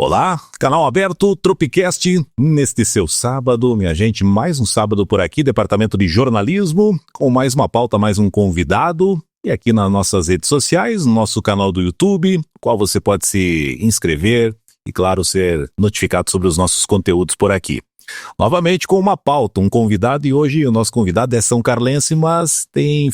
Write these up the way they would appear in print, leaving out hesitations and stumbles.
Olá, canal aberto, Tropicast, neste seu sábado, minha gente, mais um sábado por aqui, departamento de jornalismo, com mais uma pauta, mais um convidado, e aqui nas nossas redes sociais, no nosso canal do YouTube, qual você pode se inscrever e, claro, ser notificado sobre os nossos conteúdos por aqui. Novamente com uma pauta, um convidado, e hoje o nosso convidado é são carlense, mas tem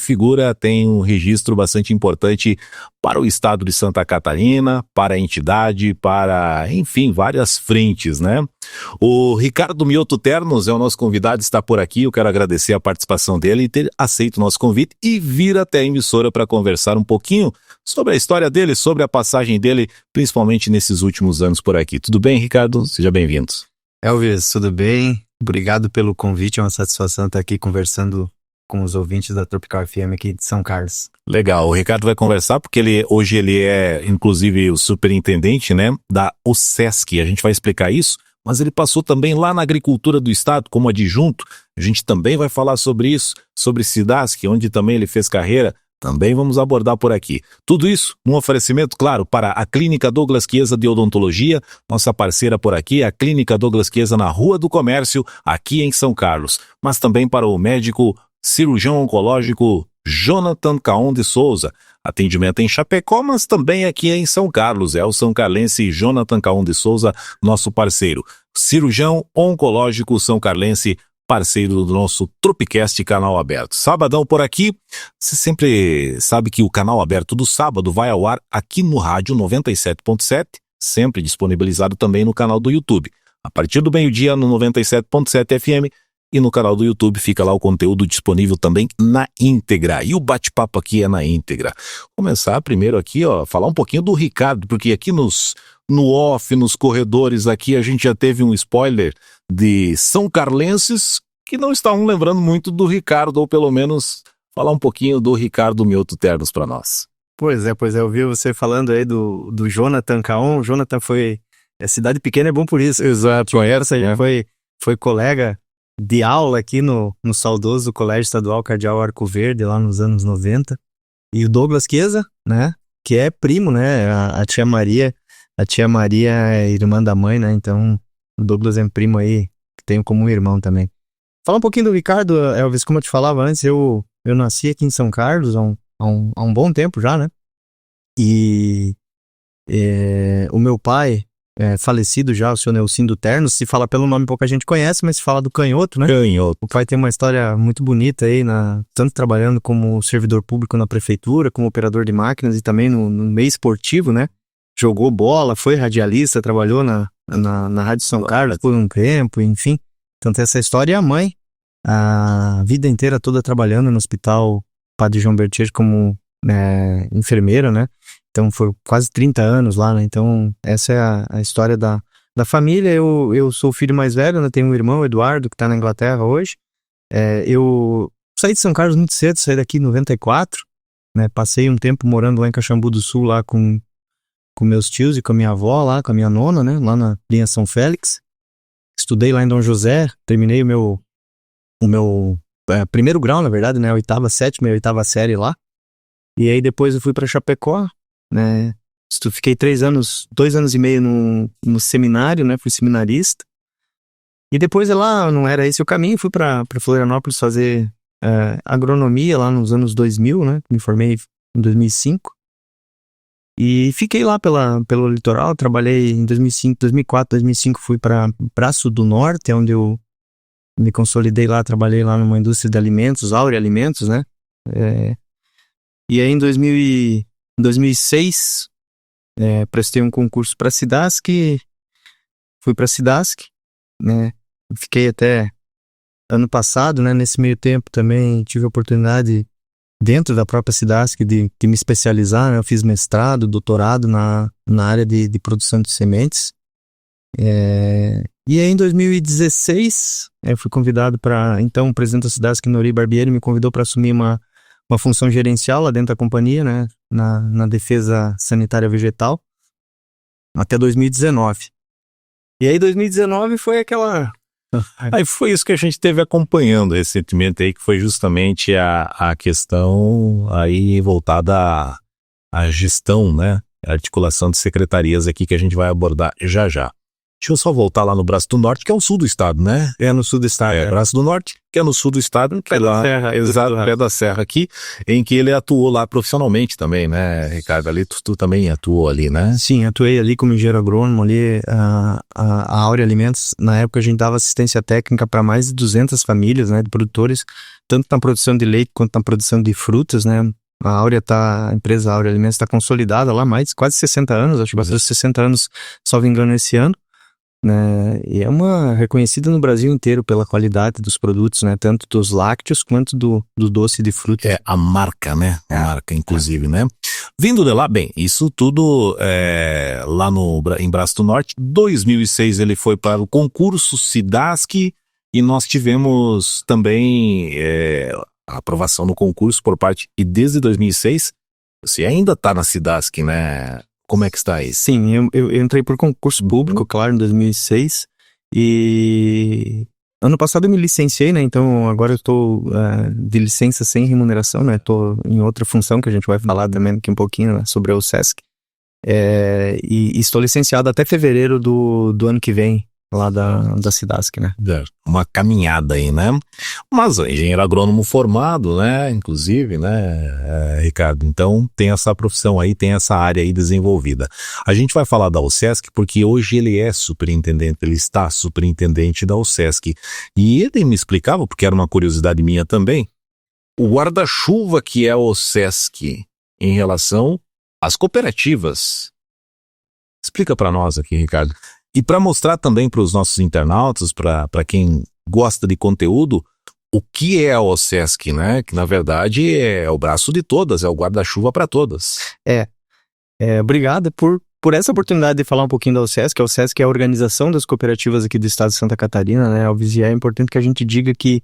um registro bastante importante para o estado de Santa Catarina, para a entidade, para, enfim, várias frentes, né? O Ricardo Mioto Ternos é o nosso convidado, está por aqui, eu quero agradecer a participação dele e ter aceito o nosso convite e vir até a emissora para conversar um pouquinho sobre a história dele, sobre a passagem dele, principalmente nesses últimos anos por aqui. Tudo bem, Ricardo? Seja bem-vindo. Elvis, tudo bem? Obrigado pelo convite, é uma satisfação estar aqui conversando com os ouvintes da Tropical FM aqui de São Carlos. Legal, o Ricardo vai conversar porque hoje ele é, inclusive, o superintendente, né, da OSESC, a gente vai explicar isso, mas ele passou também lá na agricultura do estado como adjunto, a gente também vai falar sobre isso, sobre SIDASC, onde também ele fez carreira, também vamos abordar por aqui. Tudo isso num oferecimento, claro, para a Clínica Douglas Chiesa de Odontologia, nossa parceira por aqui, a Clínica Douglas Chiesa na Rua do Comércio, aqui em São Carlos, mas também para o médico cirurgião oncológico Jonathan Caon de Souza, atendimento em Chapecó, mas também aqui em São Carlos, é o são carlense Jonathan Caon de Souza, nosso parceiro, cirurgião oncológico são carlense, parceiro do nosso Tropicast Canal Aberto. Sabadão por aqui, você sempre sabe que o Canal Aberto do sábado vai ao ar aqui no rádio 97.7, sempre disponibilizado também no canal do YouTube. A partir do meio-dia no 97.7 FM e no canal do YouTube fica lá o conteúdo disponível também na íntegra. E o bate-papo aqui é na íntegra. Começar primeiro aqui, falar um pouquinho do Ricardo, porque aqui no off, nos corredores aqui, a gente já teve um spoiler de são carlenses que não estavam lembrando muito do Ricardo, ou pelo menos falar um pouquinho do Ricardo Mioto Ternos para nós. Pois é, eu vi você falando aí do Jonathan Caon. Jonathan cidade pequena é bom por isso. Exato. Foi colega de aula aqui no saudoso Colégio Estadual Cardeal Arco Verde, lá nos anos 90. E o Douglas Chiesa, né, que é primo, né, a tia Maria é irmã da mãe, né, então o Douglas é um primo aí, que tenho como um irmão também. Fala um pouquinho do Ricardo, Elvis, como eu te falava antes, eu nasci aqui em São Carlos há um bom tempo já, né, e o meu pai, falecido já, o senhor Nelcindo Ternos, se fala pelo nome pouca gente conhece, mas se fala do Canhoto, né? Canhoto. O pai tem uma história muito bonita aí, tanto trabalhando como servidor público na prefeitura, como operador de máquinas e também no meio esportivo, né? Jogou bola, foi radialista, trabalhou na Rádio São Carlos por um tempo, enfim. Tanto essa história, e a mãe, a vida inteira toda trabalhando no Hospital Padre João Bertier como enfermeira, né? Então foi quase 30 anos lá, né? Então essa é a história da família. Eu sou o filho mais velho, né? Tenho um irmão, Eduardo, que tá na Inglaterra hoje. Eu saí de São Carlos muito cedo, saí daqui em 94, né? Passei um tempo morando lá em Caxambu do Sul, lá com meus tios e com a minha avó, lá com a minha nona, né? Lá na linha São Félix. Estudei lá em Dom José, terminei o meu primeiro grau, na verdade, né? Sétima e oitava série lá. E aí depois eu fui para Chapecó, né? Fiquei 2 anos e meio no seminário, né? Fui seminarista. E depois lá, não era esse o caminho, fui para Florianópolis fazer agronomia lá nos anos 2000, né? Me formei em 2005. E fiquei lá pelo litoral, trabalhei em 2004, 2005 fui para Braço do Norte, onde eu me consolidei lá, trabalhei lá numa indústria de alimentos, Áurea Alimentos, né? E aí em 2006 prestei um concurso para a SIDASC, fui para a SIDASC, né? Fiquei até ano passado, né? Nesse meio tempo também tive a oportunidade dentro da própria SIDASC de me especializar, né? Eu fiz mestrado, doutorado na área de produção de sementes. E aí em 2016 fui convidado para, então o presidente da SIDASC, Nori Barbieri, me convidou para assumir uma função gerencial lá dentro da companhia, né? Na defesa sanitária vegetal, até 2019. E aí 2019 foi aquela... Aí foi isso que a gente teve acompanhando recentemente aí, que foi justamente a questão aí voltada à gestão, né? a articulação de secretarias aqui que a gente vai abordar já já. Deixa eu só voltar lá no Braço do Norte, que é o sul do estado, né? É no sul do estado. Braço do Norte, que é no sul do estado, pé da serra, exato, pé da serra aqui, em que ele atuou lá profissionalmente também, né, Ricardo? Ali tu também atuou ali, né? Sim, atuei ali como engenheiro agrônomo ali, a Áurea Alimentos, na época a gente dava assistência técnica para mais de 200 famílias, né, de produtores, tanto na produção de leite quanto na produção de frutas, né? A empresa Áurea Alimentos está consolidada lá mais quase 60 anos, acho que bateu 60 anos, salvo engano, esse ano. Né, e é reconhecida no Brasil inteiro pela qualidade dos produtos, né, tanto dos lácteos quanto do doce de frutas. É a marca, né? A marca, inclusive, né? Vindo de lá, bem, isso tudo lá em Braço do Norte. 2006 ele foi para o concurso SIDASC e nós tivemos também a aprovação no concurso por parte, e desde 2006 você ainda está na SIDASC, né? Como é que está isso? Sim, eu entrei por concurso público, claro, em 2006, e ano passado eu me licenciei, né, então agora eu estou de licença sem remuneração, né, estou em outra função que a gente vai falar também aqui um pouquinho, né, sobre o SESC, e estou licenciado até fevereiro do ano que vem, lá da SIDASC, né. Uma caminhada aí, né? Mas engenheiro agrônomo formado, né? Inclusive, né, Ricardo? Então tem essa profissão aí, tem essa área aí desenvolvida. A gente vai falar da UCESC porque hoje ele é superintendente, ele está superintendente da UCESC. E ele me explicava, porque era uma curiosidade minha também, o guarda-chuva que é o UCESC em relação às cooperativas. Explica para nós aqui, Ricardo. E para mostrar também para os nossos internautas, para quem gosta de conteúdo, o que é a OSESC, né? Que na verdade é o braço de todas, é o guarda-chuva para todas. Obrigado por essa oportunidade de falar um pouquinho da OSESC. A OSESC é a organização das cooperativas aqui do estado de Santa Catarina, né? Alves, e é importante que a gente diga que,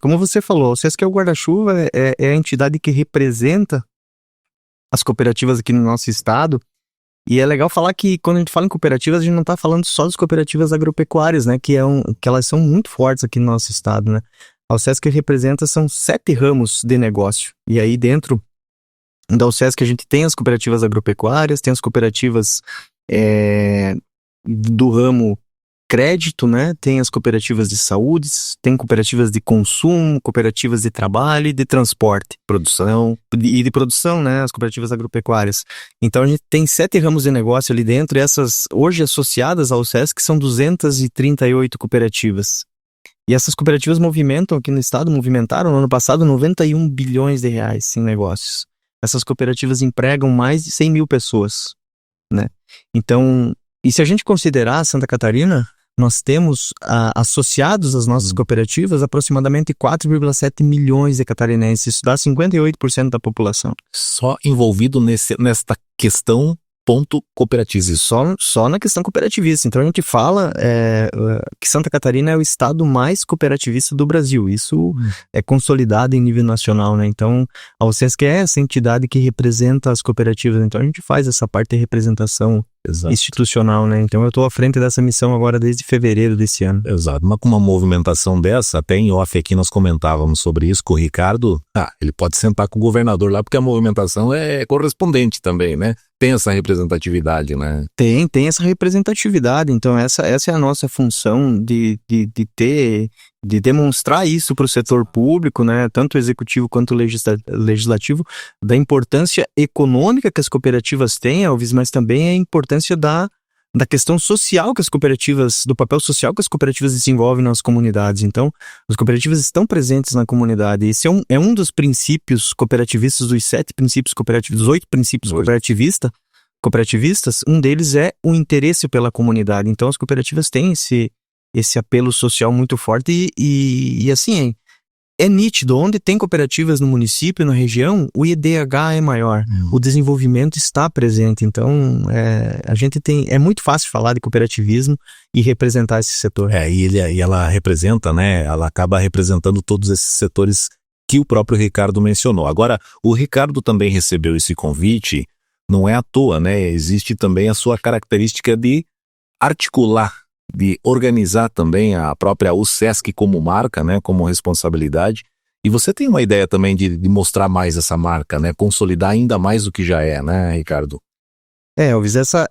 como você falou, a OSESC é o guarda-chuva, é a entidade que representa as cooperativas aqui no nosso estado. E é legal falar que quando a gente fala em cooperativas, a gente não está falando só das cooperativas agropecuárias, né? Que elas são muito fortes aqui no nosso estado, né? A UCESC representa, são 7 ramos de negócio. E aí dentro da UCESC a gente tem as cooperativas agropecuárias, tem as cooperativas do ramo crédito, né? Tem as cooperativas de saúde, tem cooperativas de consumo, cooperativas de trabalho e de transporte, produção, né? As cooperativas agropecuárias. Então a gente tem 7 ramos de negócio ali dentro, e essas hoje associadas ao SESC são 238 cooperativas. E essas cooperativas movimentaram no ano passado 91 bilhões de reais em negócios. Essas cooperativas empregam mais de 100 mil pessoas, né? Então, e se a gente considerar Santa Catarina, nós temos associados às nossas cooperativas aproximadamente 4,7 milhões de catarinenses. Isso dá 58% da população. Só envolvido nesta questão cooperativista. Só na questão cooperativista. Então a gente fala que Santa Catarina é o estado mais cooperativista do Brasil. Isso é consolidado em nível nacional, né? Então a UCESC é essa entidade que representa as cooperativas. Então a gente faz essa parte de representação institucional, né? Então eu estou à frente dessa missão agora desde fevereiro desse ano. Exato. Mas com uma movimentação dessa, até em off aqui nós comentávamos sobre isso com o Ricardo. Ele pode sentar com o governador lá, porque a movimentação é correspondente também, né? Tem essa representatividade, né? Tem essa representatividade. Então essa é a nossa função de demonstrar isso para o setor público, né? Tanto o executivo quanto o legislativo, da importância econômica que as cooperativas têm, Elvis, mas também a importância da questão social que as cooperativas, do papel social que as cooperativas desenvolvem nas comunidades. Então, as cooperativas estão presentes na comunidade. Esse é um dos princípios cooperativistas, dos 7 princípios cooperativos, dos 8 princípios cooperativistas, um deles é o interesse pela comunidade. Então, as cooperativas têm esse apelo social muito forte e assim, é nítido, onde tem cooperativas no município, na região, o IDH é maior, o desenvolvimento está presente. Então, a gente é muito fácil falar de cooperativismo e representar esse setor. E ela representa, né? Ela acaba representando todos esses setores que o próprio Ricardo mencionou. Agora, o Ricardo também recebeu esse convite, não é à toa, né? Existe também a sua característica de articular, de organizar também a própria UCESC como marca, né, como responsabilidade. E você tem uma ideia também de mostrar mais essa marca, né, consolidar ainda mais do que já é, né, Ricardo? Elvis, essa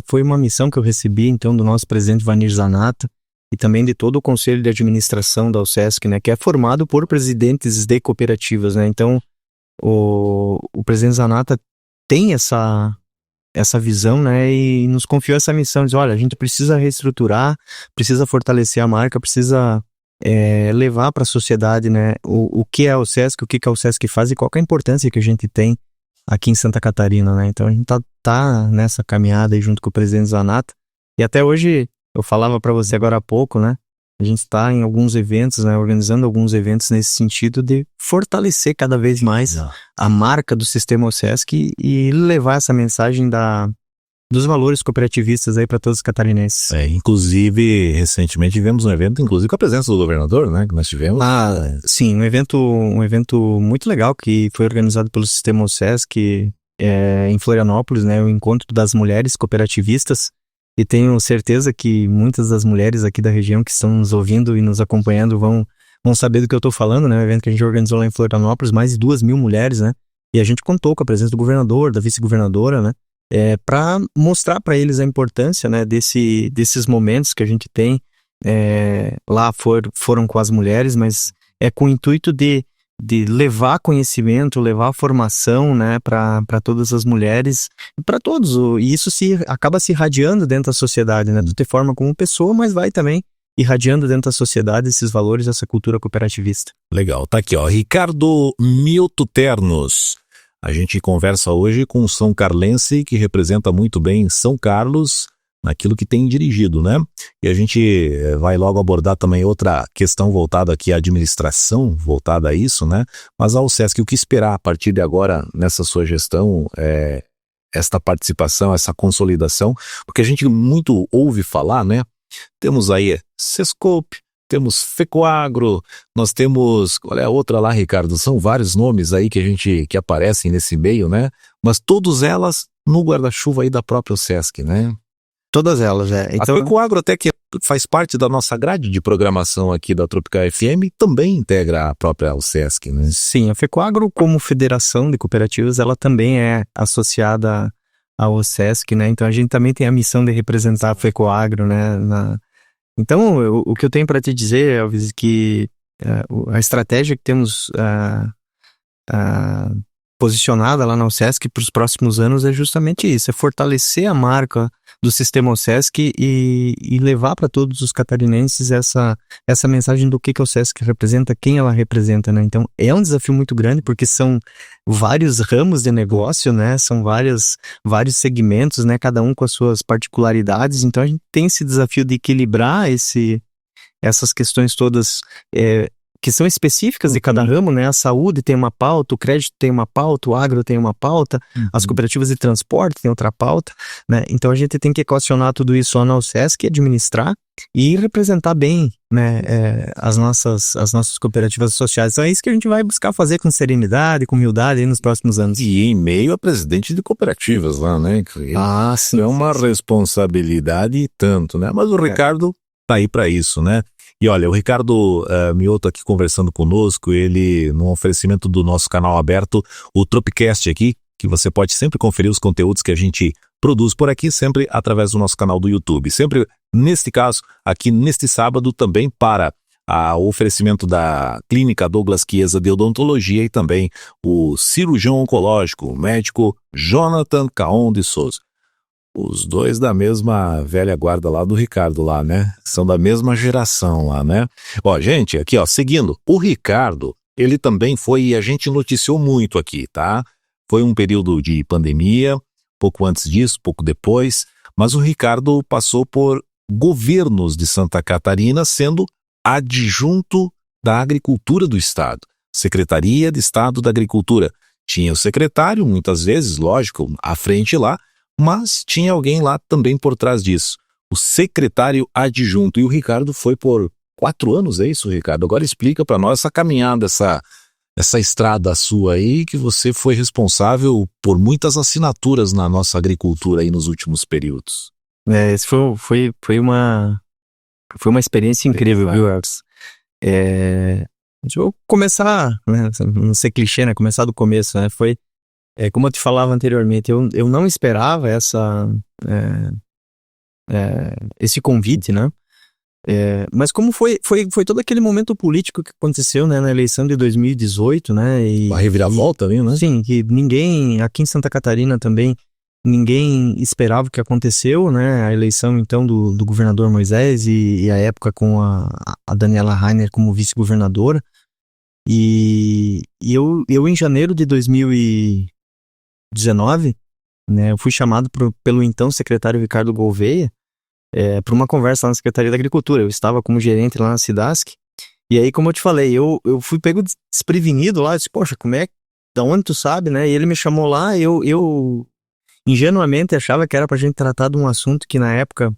foi uma missão que eu recebi, então, do nosso presidente Vanir Zanata e também de todo o conselho de administração da UCESC, né, que é formado por presidentes de cooperativas, né, então o presidente Zanata tem essa visão, né, e nos confiou essa missão, diz, olha, a gente precisa reestruturar, precisa fortalecer a marca, precisa levar para a sociedade, né, o que é o SESC, o que é o SESC faz e qual que é a importância que a gente tem aqui em Santa Catarina, né, então a gente tá nessa caminhada aí junto com o presidente Zanata, e até hoje, eu falava para você agora há pouco, né, a gente está em alguns eventos, né, organizando alguns eventos nesse sentido de fortalecer cada vez mais a marca do Sistema OSESC e levar essa mensagem dos valores cooperativistas aí para todos os catarinenses. Inclusive, recentemente tivemos um evento, inclusive com a presença do governador, né, que nós tivemos. Sim, um evento muito legal que foi organizado pelo Sistema OSESC em Florianópolis, né, o Encontro das Mulheres Cooperativistas. E tenho certeza que muitas das mulheres aqui da região que estão nos ouvindo e nos acompanhando vão saber do que eu estou falando, né? O evento que a gente organizou lá em Florianópolis, mais de 2.000 mulheres, né? E a gente contou com a presença do governador, da vice-governadora, né? Para mostrar para eles a importância, né? Desses momentos que a gente tem lá foram com as mulheres, mas com o intuito de levar conhecimento, levar formação, né, para todas as mulheres, para todos, e isso acaba se irradiando dentro da sociedade, né, tu te forma como pessoa, mas vai também irradiando dentro da sociedade esses valores, essa cultura cooperativista. Legal, tá aqui, ó, Ricardo Milto Ternos. A gente conversa hoje com um são carlense que representa muito bem São Carlos naquilo que tem dirigido, né? E a gente vai logo abordar também outra questão voltada aqui à administração, voltada a isso, né? Mas ao SESC, o que esperar a partir de agora nessa sua gestão, esta participação, essa consolidação, porque a gente muito ouve falar, né? Temos aí Sescope, temos Fecoagro, nós temos, qual é a outra lá, Ricardo? São vários nomes aí que aparecem nesse meio, né? Mas todas elas no guarda-chuva aí da própria SESC, né? Todas elas, Então, a Fecoagro até que faz parte da nossa grade de programação aqui da Tropical FM, também integra a própria UCESC, né? Sim, a Fecoagro como federação de cooperativas, ela também é associada ao UCESC, né? Então a gente também tem a missão de representar a Fecoagro, né? Então, o que eu tenho para te dizer, Elvis, que a estratégia que temos posicionada lá na UCESC para os próximos anos é justamente isso, é fortalecer a marca do Sistema UCESC e levar para todos os catarinenses essa mensagem do que a UCESC representa, quem ela representa, né? Então, é um desafio muito grande porque são vários ramos de negócio, né? São vários segmentos, né? Cada um com as suas particularidades, então a gente tem esse desafio de equilibrar essas questões todas que são específicas de cada ramo, né? A saúde tem uma pauta, o crédito tem uma pauta, o agro tem uma pauta, as cooperativas de transporte têm outra pauta, né? Então a gente tem que equacionar tudo isso lá na UCESC, administrar e representar bem, né, as nossas cooperativas sociais. Então é isso que a gente vai buscar fazer com serenidade, com humildade aí nos próximos anos. E em meio a presidente de cooperativas lá, né? Sim. É uma responsabilidade e tanto, né? Mas o Ricardo tá aí para isso, né? E olha, o Ricardo Mioto aqui conversando conosco, ele no oferecimento do nosso canal aberto, o Tropicast aqui, que você pode sempre conferir os conteúdos que a gente produz por aqui, sempre através do nosso canal do YouTube. Sempre, neste caso, aqui neste sábado, também para o oferecimento da Clínica Douglas Chiesa de Odontologia e também o cirurgião oncológico, o médico Jonathan Caon de Souza. Os dois da mesma velha guarda lá do Ricardo lá, né? São da mesma geração lá, né? Ó, gente, aqui ó, seguindo, o Ricardo, ele também foi, e a gente noticiou muito aqui, tá? Foi um período de pandemia, pouco antes disso, pouco depois, mas o Ricardo passou por governos de Santa Catarina sendo adjunto da Agricultura do Estado, Secretaria de Estado da Agricultura. Tinha o secretário, muitas vezes, lógico, à frente lá, mas tinha alguém lá também por trás disso, o secretário adjunto. E o Ricardo foi por 4 anos, é isso, Ricardo? Agora explica para nós essa caminhada, essa estrada sua aí, que você foi responsável por muitas assinaturas na nossa agricultura aí nos últimos períodos. Esse foi uma experiência incrível, viu, Elvis? Deixa eu começar, né, não ser clichê, né, começar do começo, né, foi como eu te falava anteriormente, eu não esperava esse convite, né? Mas como foi todo aquele momento político que aconteceu, né, na eleição de 2018, né? Uma reviravolta ali, né? Sim, que ninguém, aqui em Santa Catarina também, ninguém esperava o que aconteceu, né? A eleição, então, do governador Moisés e a época com a Daniela Rainer como vice-governadora. E eu, em janeiro de 2019, né, eu fui chamado pelo então secretário Ricardo Gouveia para uma conversa lá na Secretaria da Agricultura. Eu estava como gerente lá na Cidasc. E aí, como eu te falei, eu fui pego desprevenido lá. Eu disse, poxa, da onde tu sabe, né? E ele me chamou lá, eu ingenuamente achava que era pra gente tratar de um assunto que na época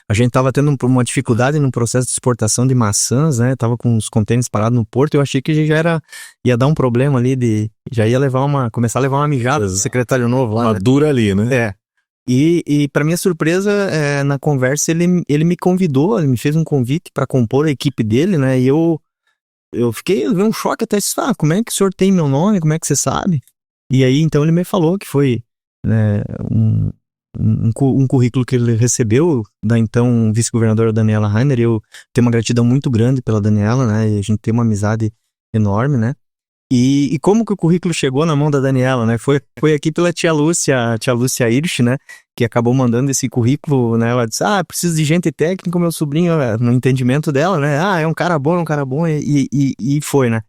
a gente tava tendo uma dificuldade no processo de exportação de maçãs, né? Tava com os contêineres parados no porto. Eu achei que ia dar um problema ali já ia começar a levar uma mijada do secretário novo lá. Uma dura ali, né? E para minha surpresa, na conversa ele me convidou, ele me fez um convite para compor a equipe dele, né? E eu levei um choque até, como é que o senhor tem meu nome, como é que você sabe? E aí então ele me falou que foi, né, um currículo que ele recebeu da então vice-governadora Daniela Rainer. Eu tenho uma gratidão muito grande pela Daniela, né? E a gente tem uma amizade enorme, né? E como que o currículo chegou na mão da Daniela, né? Foi aqui pela tia Lúcia Hirsch, né? Que acabou mandando esse currículo, né? Ela disse, preciso de gente técnica, meu sobrinho, no entendimento dela, né? É um cara bom, e foi, né?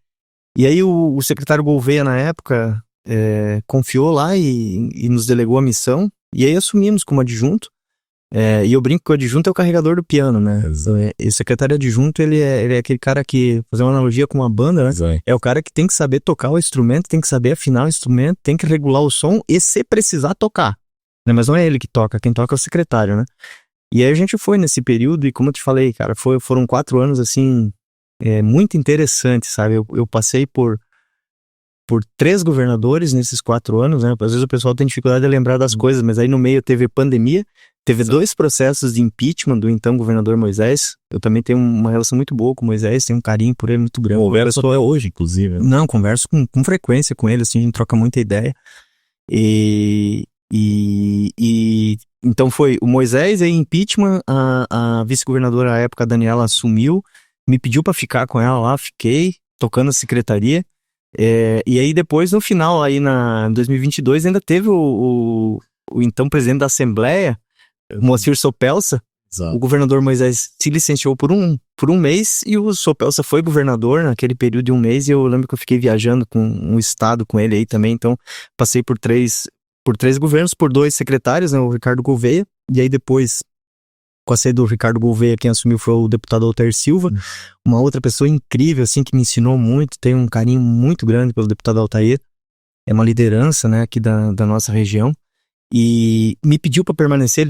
E aí o secretário Gouveia, na época, confiou lá e nos delegou a missão, e aí assumimos como adjunto. E eu brinco que o adjunto é o carregador do piano, né? E o secretário adjunto, ele é aquele cara que, fazer uma analogia com uma banda, né? Exato. É o cara que tem que saber tocar o instrumento, tem que saber afinar o instrumento, tem que regular o som e, se precisar, tocar. Né? Mas não é ele que toca, quem toca é o secretário, né? E aí a gente foi nesse período, e como eu te falei, cara, foram 4 anos, assim, muito interessantes, sabe? Eu passei por 3 governadores nesses 4 anos, né? Às vezes o pessoal tem dificuldade de lembrar das coisas, mas aí no meio teve pandemia, teve 2 processos de impeachment do então governador Moisés. Eu também tenho uma relação muito boa com o Moisés, tenho um carinho por ele muito grande. Conversa até hoje, inclusive. Né? Não, converso com frequência com ele, assim, a gente troca muita ideia. E então foi o Moisés, aí impeachment, a vice-governadora à época, a Daniela, assumiu, me pediu para ficar com ela lá, fiquei tocando a secretaria. E aí depois, no final, aí em 2022, ainda teve o então presidente da Assembleia, Moacir Sopelsa. Exato. O governador Moisés se licenciou por um mês, e o Sopelsa foi governador naquele período de um mês, e eu lembro que eu fiquei viajando com um estado com ele aí também. Então passei por três governos, por 2 secretários, né, o Ricardo Gouveia, e aí depois, com a saída do Ricardo Gouveia, quem assumiu foi o deputado Altair Silva, uma outra pessoa incrível, assim, que me ensinou muito, tenho um carinho muito grande pelo deputado Altair, é uma liderança, né, aqui da nossa região, e me pediu para permanecer.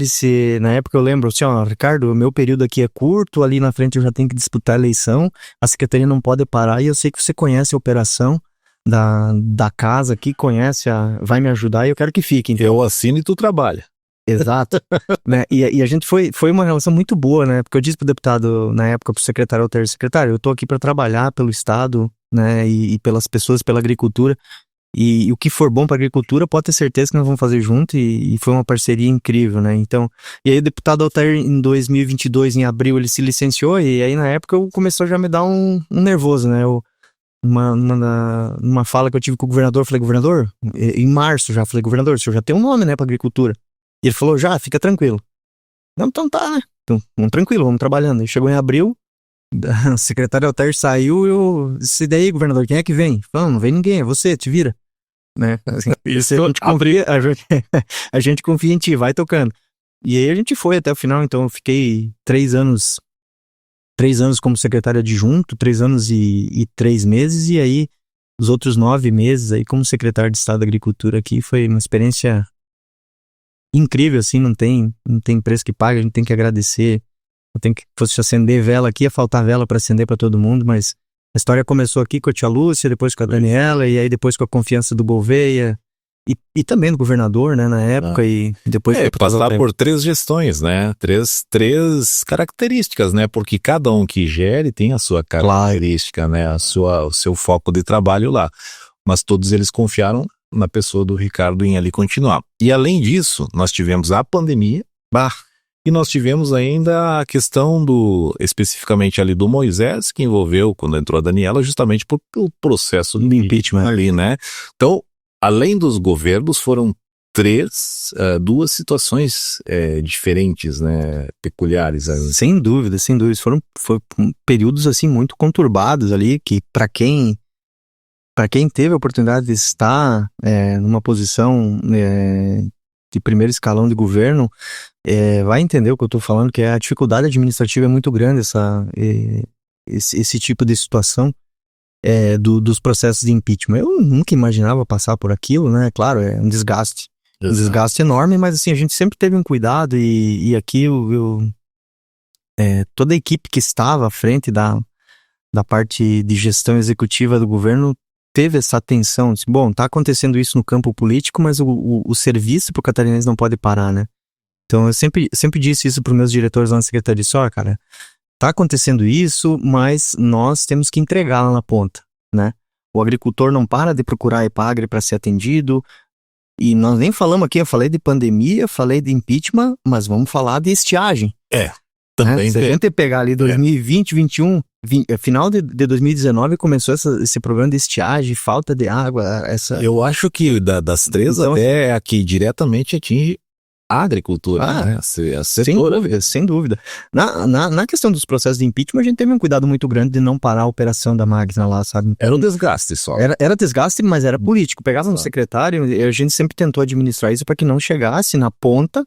Na época eu lembro, assim, Ricardo, o meu período aqui é curto, ali na frente eu já tenho que disputar a eleição, a secretaria não pode parar, e eu sei que você conhece a operação da casa aqui, vai me ajudar, e eu quero que fique. Então. Eu assino e tu trabalha. Exato. Né? E a gente foi uma relação muito boa, né? Porque eu disse pro deputado, na época, pro secretário Altair, secretário, eu tô aqui para trabalhar pelo Estado, né? E pelas pessoas, pela agricultura. E o que for bom pra agricultura, pode ter certeza que nós vamos fazer junto, e foi uma parceria incrível, né? Então, e aí o deputado Altair, em 2022, em abril, ele se licenciou, e aí na época começou já a me dar um nervoso, né? Numa fala que eu tive com o governador, eu falei, governador, em março já, falei, governador, o senhor já tem um nome, né, pra agricultura. E ele falou, já, fica tranquilo. Não, então tá, né? Então, vamos tranquilo, vamos trabalhando. E chegou em abril, o secretário Altair saiu, e eu disse, daí, governador, quem é que vem? Falei, não vem ninguém, é você, te vira. Né? Assim, a gente confia em ti, vai tocando. E aí a gente foi até o final, então eu fiquei 3 anos como secretário adjunto, 3 anos e 3 meses, e aí os outros 9 meses aí como secretário de Estado da Agricultura aqui. Foi uma experiência incrível, assim, não tem preço que pague, a gente tem que agradecer. Eu tenho que, fosse acender vela aqui, ia faltar vela para acender para todo mundo, mas a história começou aqui com a tia Lúcia, depois com a Daniela, e aí depois com a confiança do Gouveia, e também do governador, né, na época, e depois... passar por 3 gestões, né, três características, né, porque cada um que gere tem a sua característica, né, o seu foco de trabalho lá, mas todos eles confiaram na pessoa do Ricardo em ali continuar. E além disso, nós tivemos a pandemia, e nós tivemos ainda a questão especificamente ali do Moisés, que envolveu, quando entrou a Daniela, justamente pelo processo de impeachment ali, né? Então, além dos governos, foram duas situações diferentes, né? Peculiares. Sem dúvida, sem dúvida. Foram períodos, assim, muito conturbados ali, que para quem teve a oportunidade de estar numa posição de primeiro escalão de governo, vai entender o que eu estou falando, que a dificuldade administrativa é muito grande, esse tipo de situação dos processos de impeachment. Eu nunca imaginava passar por aquilo, né? Claro, é um desgaste. Um desgaste enorme, mas assim, a gente sempre teve um cuidado e aqui toda a equipe que estava à frente da parte de gestão executiva do governo teve essa atenção, disse, bom, tá acontecendo isso no campo político, mas o serviço pro catarinense não pode parar, né? Então eu sempre disse isso pros meus diretores lá na secretaria, cara, tá acontecendo isso, mas nós temos que entregar lá na ponta, né? O agricultor não para de procurar a EPAGRE para ser atendido, e nós nem falamos aqui, eu falei de pandemia, falei de impeachment, mas vamos falar de estiagem. Também. Se a gente pegar ali 2020, 2021, final de 2019 começou esse problema de estiagem, falta de água, Eu acho que das três Então, até aqui diretamente atinge a agricultura, né? Sem dúvida. Na questão dos processos de impeachment, a gente teve um cuidado muito grande de não parar a operação da máquina lá, sabe? Era um desgaste só. Era desgaste, mas era político. Pegava no secretário e a gente sempre tentou administrar isso para que não chegasse na ponta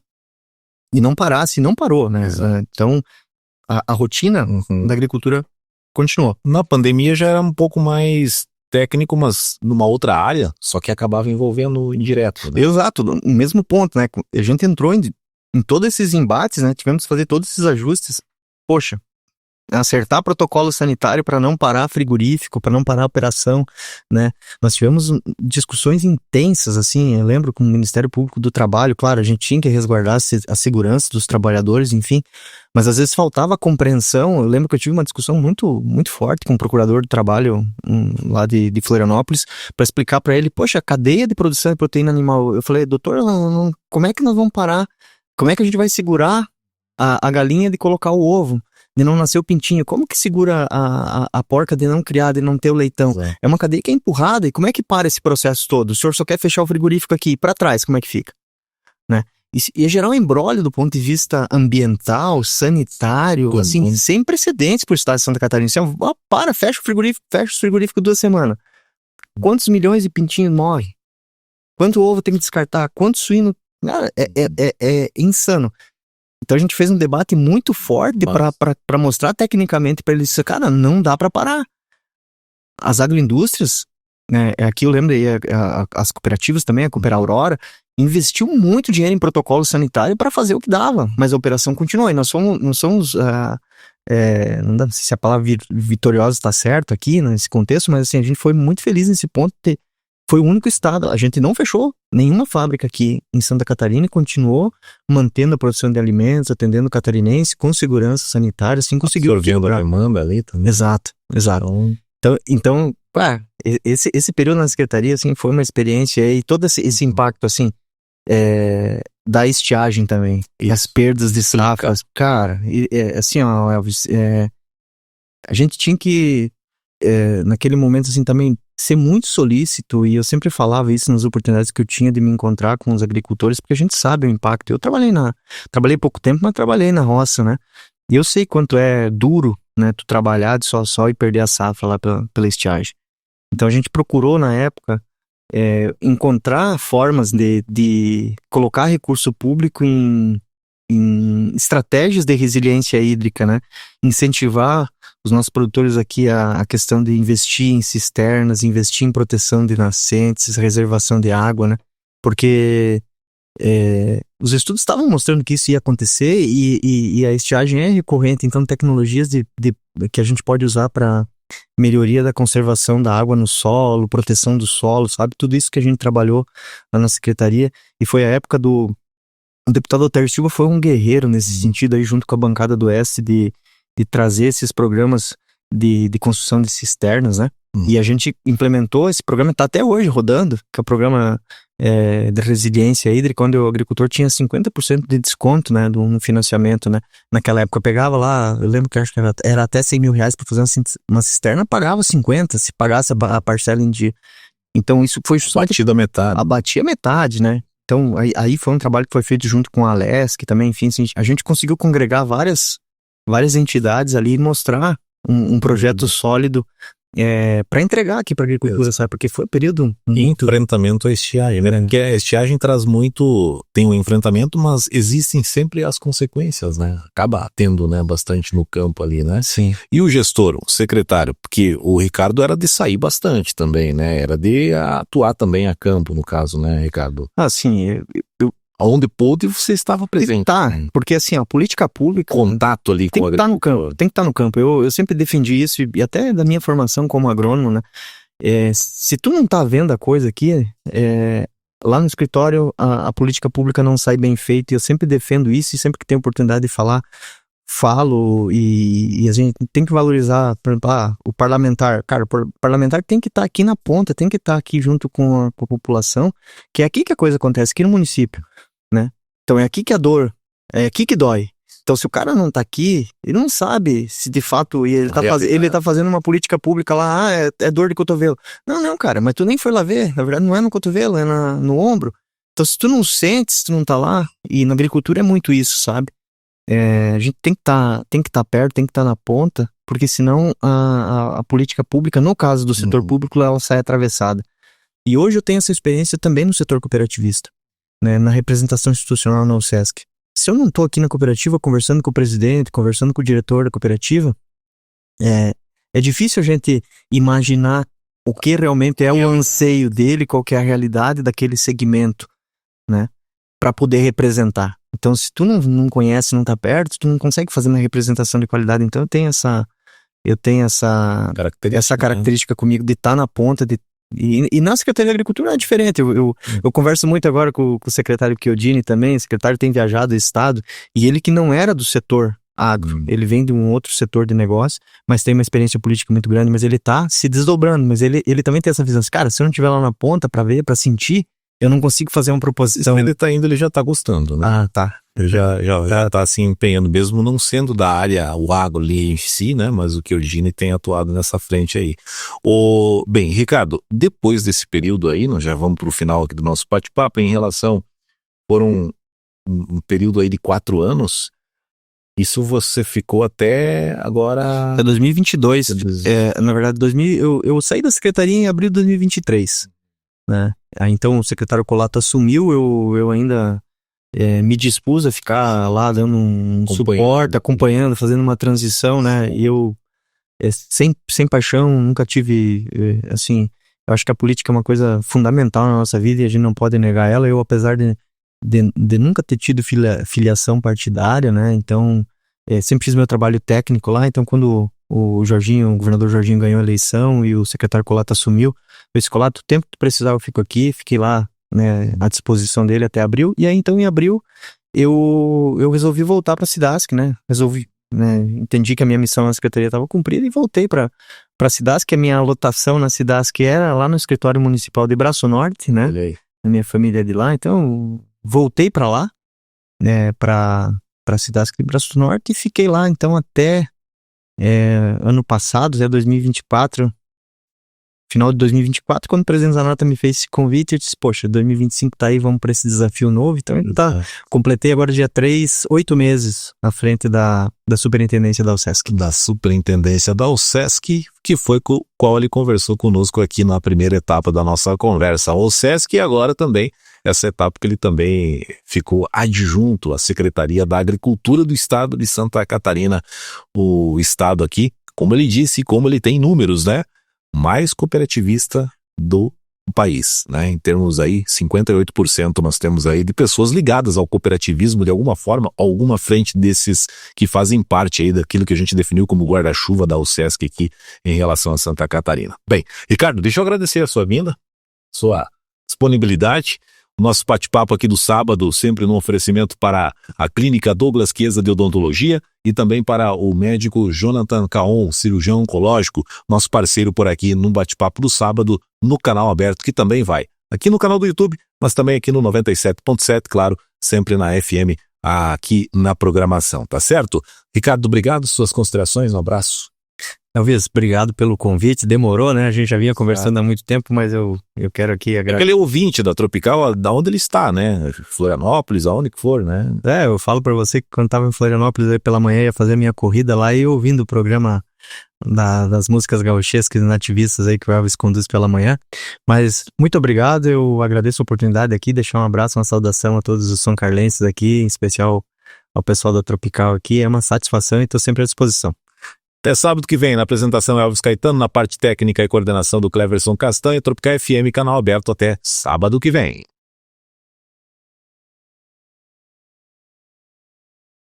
e não parasse, e não parou, né? Então, a rotina da agricultura continuou. Na pandemia já era um pouco mais técnico, mas numa outra área, só que acabava envolvendo indireto, né? Exato, no mesmo ponto, né? A gente entrou em todos esses embates, né? Tivemos que fazer todos esses ajustes. Poxa, acertar protocolo sanitário para não parar frigorífico, para não parar a operação, né? Nós tivemos discussões intensas, assim, eu lembro com o Ministério Público do Trabalho, claro, a gente tinha que resguardar a segurança dos trabalhadores, enfim, mas às vezes faltava compreensão. Eu lembro que eu tive uma discussão muito, muito forte com o procurador do trabalho lá de Florianópolis, para explicar para ele, poxa, a cadeia de produção de proteína animal. Eu falei, doutor, como é que nós vamos parar? Como é que a gente vai segurar a galinha de colocar o ovo? De não nascer o pintinho, como que segura a porca de não criar, de não ter o leitão? É uma cadeia que é empurrada, e como é que para esse processo todo? O senhor só quer fechar o frigorífico aqui, e para trás, como é que fica? Né? E gerar um embrólio do ponto de vista ambiental, sanitário, assim, sem precedentes para o estado de Santa Catarina. Fecha o frigorífico 2 semanas. Quantos milhões de pintinhos morrem? Quanto ovo tem que descartar? Quanto suíno? Cara, é insano. Então a gente fez um debate muito forte para mostrar tecnicamente para eles, cara, não dá para parar. As agroindústrias, né, aqui eu lembro aí, as cooperativas também, a Cooper Aurora, investiu muito dinheiro em protocolo sanitário para fazer o que dava, mas a operação continuou. E nós não somos, não sei se a palavra vitoriosa está certa aqui nesse contexto, mas assim, a gente foi muito feliz nesse ponto de foi o único estado, a gente não fechou nenhuma fábrica aqui em Santa Catarina e continuou mantendo a produção de alimentos, atendendo o catarinense com segurança sanitária, assim conseguiu. Absorvendo a demanda ali também. Exato. Então, esse período na secretaria, assim, foi uma experiência e todo esse impacto, assim, da estiagem também, e as perdas de safras, cara, assim, ó, Elvis, a gente tinha que, naquele momento, assim, também ser muito solícito, e eu sempre falava isso nas oportunidades que eu tinha de me encontrar com os agricultores, porque a gente sabe o impacto. Eu trabalhei pouco tempo, mas trabalhei na roça, né? E eu sei quanto é duro, né, tu trabalhar de sol e perder a safra lá pela estiagem. Então a gente procurou, na época, encontrar formas de colocar recurso público em estratégias de resiliência hídrica, né? Incentivar os nossos produtores aqui a questão de investir em cisternas, investir em proteção de nascentes, reservação de água, né? Porque os estudos estavam mostrando que isso ia acontecer e a estiagem é recorrente, então tecnologias que a gente pode usar para melhoria da conservação da água no solo, proteção do solo, sabe? Tudo isso que a gente trabalhou lá na secretaria, e foi a época o deputado Altair Silva foi um guerreiro nesse sentido aí, junto com a bancada do Oeste, de trazer esses programas de construção de cisternas, né? E a gente implementou esse programa, está até hoje rodando, que é o programa de resiliência hídrica, onde o agricultor tinha 50% de desconto, né, no financiamento, né. Naquela época eu pegava lá, eu lembro que acho que era até 100 mil reais para fazer uma cisterna, pagava 50, se pagasse a parcela em dia. Então isso foi só... Batida metade. Abatia metade, né. Então aí foi um trabalho que foi feito junto com a Alesc também, enfim, a gente conseguiu congregar várias entidades ali e mostrar um projeto sólido para entregar aqui para a agricultura, sabe? Porque foi um período muito... Enfrentamento à estiagem, né? Porque a estiagem traz muito... Tem o enfrentamento, mas existem sempre as consequências, né? Acaba tendo, né, bastante no campo ali, né? Sim. E o gestor, o secretário? Porque o Ricardo era de sair bastante também, né? Era de atuar também a campo, no caso, né, Ricardo? Ah, sim. Onde pôde, você estava presente. Tá, porque assim, a política pública... Contato ali tem com o que estar no campo, tem que estar no campo. Eu sempre defendi isso, e até da minha formação como agrônomo, né? Se tu não tá vendo a coisa aqui, lá no escritório a política pública não sai bem feita, e eu sempre defendo isso, e sempre que tenho oportunidade de falar, falo, e a gente tem que valorizar, por exemplo, o parlamentar. Cara, o parlamentar tem que estar aqui na ponta, tem que estar aqui junto com a população, que é aqui que a coisa acontece, aqui no município, né? Então é aqui que a dor, é aqui que dói. Então se o cara não tá aqui, ele não sabe se de fato ele tá fazendo uma política pública lá, é dor de cotovelo. Não, cara, mas tu nem foi lá ver, na verdade não é no cotovelo, é no ombro. Então se tu não sente, se tu não tá lá, e na agricultura é muito isso, sabe? A gente tem que estar perto, tem que estar na ponta, porque senão a política pública, no caso do setor público, ela sai atravessada. E hoje eu tenho essa experiência também no setor cooperativista, né, na representação institucional na UCESC. Se eu não estou aqui na cooperativa conversando com o presidente, conversando com o diretor da cooperativa, é difícil a gente imaginar o que realmente é o anseio dele, qual que é a realidade daquele segmento, né, para poder representar. Então, se tu não conhece, não tá perto, tu não consegue fazer uma representação de qualidade. Então, eu tenho essa característica comigo de estar na ponta, e na Secretaria de Agricultura é diferente. Eu converso muito agora com o secretário Chiodini também. O secretário tem viajado ao estado, e ele que não era do setor agro, ele vem de um outro setor de negócio, mas tem uma experiência política muito grande, mas ele tá se desdobrando, mas ele também tem essa visão. Cara, se eu não estiver lá na ponta para ver, para sentir, eu não consigo fazer uma proposição. Ele tá indo, ele já tá gostando, né? Ah, tá. Ele já tá se empenhando, mesmo não sendo da área, o agro ali em si, né? Mas o Chiodini tem atuado nessa frente aí. Bem, Ricardo, depois desse período aí, nós já vamos pro final aqui do nosso bate-papo, em relação, foram um período aí de 4 anos, isso você ficou até agora... Até 2022. Na verdade, eu saí da secretaria em abril de 2023. Né? Aí, então o secretário Colato assumiu, eu ainda me dispus a ficar lá dando um suporte, acompanhando, fazendo uma transição, né? E eu sem paixão, nunca tive assim, eu acho que a política é uma coisa fundamental na nossa vida e a gente não pode negar ela. Eu, apesar de nunca ter tido filiação partidária, né? Então sempre fiz meu trabalho técnico lá. Então quando o governador Jorginho ganhou a eleição e o secretário Colato assumiu, eu disse: Colato, o tempo que tu precisar eu fico aqui. Fiquei lá, né, à disposição dele até abril. E aí então em abril eu resolvi voltar para a Cidasc, né? Entendi que a minha missão na secretaria estava cumprida e voltei para a Cidasc. Que a minha lotação na Cidasc era lá no escritório municipal de Braço Norte, né? A minha família é de lá, então voltei para lá, né, para a Cidasc de Braço Norte, e fiquei lá então até ano passado, 2024, final de 2024, quando o presidente Zanata me fez esse convite, eu disse: poxa, 2025 tá aí, vamos para esse desafio novo. Então completei agora dia 3, 8 meses à frente da superintendência da UCESC. Da superintendência da UCESC, que foi com o qual ele conversou conosco aqui na primeira etapa da nossa conversa. A UCESC, e agora também essa etapa que ele também ficou adjunto à Secretaria da Agricultura do Estado de Santa Catarina. O estado aqui, como ele disse, como ele tem números, né? Mais cooperativista do país, né? Em termos aí, 58% nós temos aí de pessoas ligadas ao cooperativismo de alguma forma, alguma frente desses que fazem parte aí daquilo que a gente definiu como guarda-chuva da UCESC aqui em relação a Santa Catarina. Bem, Ricardo, deixa eu agradecer a sua vinda, sua disponibilidade. Nosso bate-papo aqui do sábado, sempre no oferecimento para a Clínica Douglas Chiesa de Odontologia e também para o médico Jonathan Caon, cirurgião oncológico, nosso parceiro por aqui no bate-papo do sábado, no canal aberto, que também vai aqui no canal do YouTube, mas também aqui no 97.7, claro, sempre na FM, aqui na programação, tá certo? Ricardo, obrigado, suas considerações, um abraço. Elvis, obrigado pelo convite. Demorou, né? A gente já vinha conversando há muito tempo, mas eu quero aqui agradecer. Aquele ouvinte da Tropical, da onde ele está, né? Florianópolis, aonde que for, né? Eu falo pra você que quando tava em Florianópolis aí pela manhã ia fazer a minha corrida lá e ouvindo o programa das músicas gauchescas e nativistas aí que o Elvis conduz pela manhã. Mas muito obrigado, eu agradeço a oportunidade aqui, deixar um abraço, uma saudação a todos os são-carlenses aqui, em especial ao pessoal da Tropical aqui. É uma satisfação e estou sempre à disposição. Até sábado que vem, na apresentação Elvis Caetano, na parte técnica e coordenação do Cleverson Castanha, Tropical FM, canal aberto até sábado que vem.